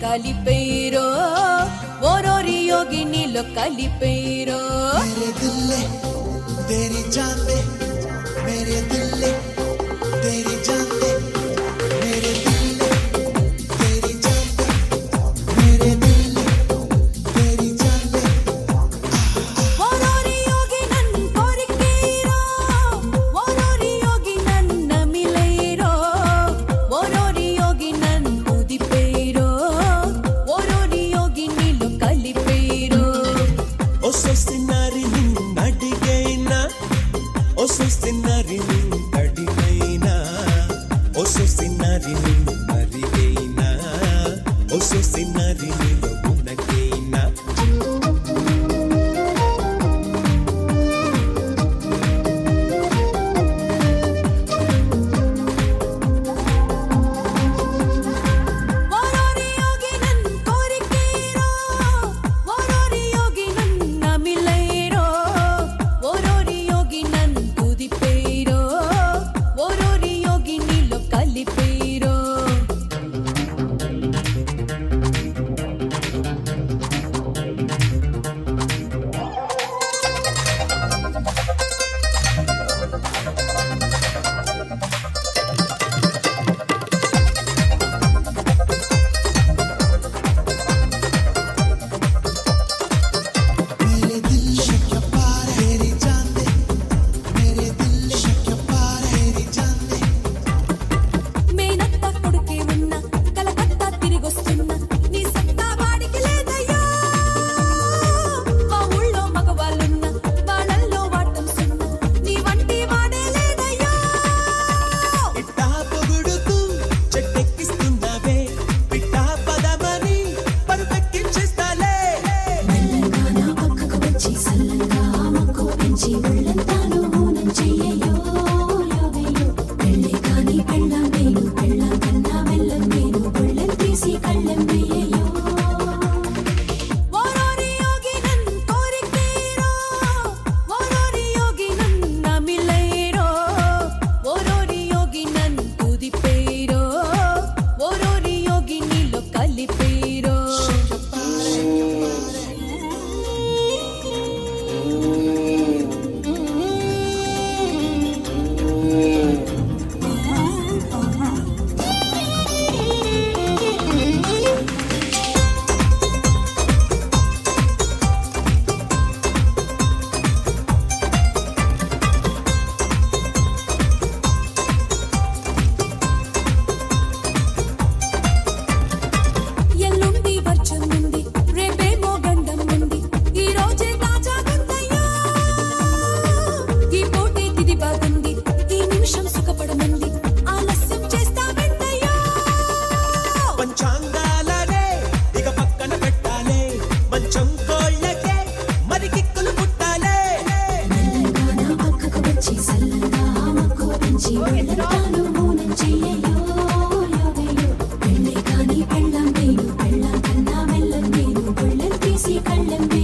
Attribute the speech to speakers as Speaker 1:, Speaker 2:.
Speaker 1: కలిపేరో ఓరోరి యోగినిలో కలిపేరో
Speaker 2: मेरे दिल तेरी जान दे मेरे दिल तेरी जान दे मेरे दिल तेरी जान दे मेरे दिल तेरी जान दे
Speaker 1: ఓరోరి యోగి నన్ను కోరికేరో ఓరోరి యోగి నన్ను మిలేరో ఓరోరి యోగి నన్ను ఉదిపేరో ఓరోరి యోగినిలో కలిపేరో
Speaker 2: ओ सोसिनारी नडिगैना ओ सोसिनारी नडिगैना ओ सोसिनारी नडिगैना ओ सोसिनारी नडिगैना
Speaker 1: ఓరోరి యోగి నన్ను కోరికేరో ఓరోరి యోగి నన్ను మిలేరో ఓరోరి యోగి నన్ను ఉదిపేరో ఓరోరి యోగినిలో కలిపేరో
Speaker 2: मेरे दिल शक्य पार तेरी जान दे मेरे दिल शक्य पार तेरी जान दे
Speaker 1: మేనత్త కొడుకే ఉన్నా కలకత్తా తిరిగొస్తున్నా నీ సత్తా వాడికి లేదయ్యా మా ఊళ్ళో మగవాళ్ళున్నా వాళ్ళల్లో వాటం సున్నా నీ వంటి వాడే లేదయ్యా
Speaker 2: ఇట్టా పొగుడుతూ చెట్టెక్కిస్తున్నావే పిట్టా పదమని పరుపెక్కించేస్తాలే
Speaker 3: మెల్లగా నా పక్కకు వచ్చి సల్లంగా మక్కువ పెంచి ఒళ్ళంతాను మౌనం చెయ్యయ్యో యోగయ్యో పెళ్ళే కాని పెళ్ళాం నేను పెళ్ళాం కన్నా మెల్లం నేను ఒళ్ళెం తీసి కళ్ళెం వేయయ్యో
Speaker 1: ఓరోరి యోగి నన్ను కోరికేరో ఓరోరి యోగి నన్ను మిలేరో ఓరోరి యోగి నన్ను ఉదిపేరో ఓరోరి యోగినిలో కలిపేరో ఎల్లుండి వర్షం ఉంది రేపేమో గండం ఉంది ఈ రోజే తాజాగుందయ్యా ఈ పోటీ తిది బాగుంది ఈ నిమిషం సుఖపడమంది ఆలస్యం చేస్తా వెంటయ్యా
Speaker 2: పంచాంగాలనే ఇక పక్కన పెట్టాలే మంచం కోళ్ళకే మరి కిక్కులు పుట్టాలే
Speaker 3: మెల్లగా నా పక్కకు వచ్చి సల్లంగా మక్కువ పెంచి ఒళ్ళంతాను మౌనం చెయ్యయ్యో యోగయ్యో పెళ్ళే కాని పెళ్ళాం నేను పెళ్ళాం కన్నా మెల్లం నేను ఒళ్ళెం తీసి కళ్ళెం వేయయ్యో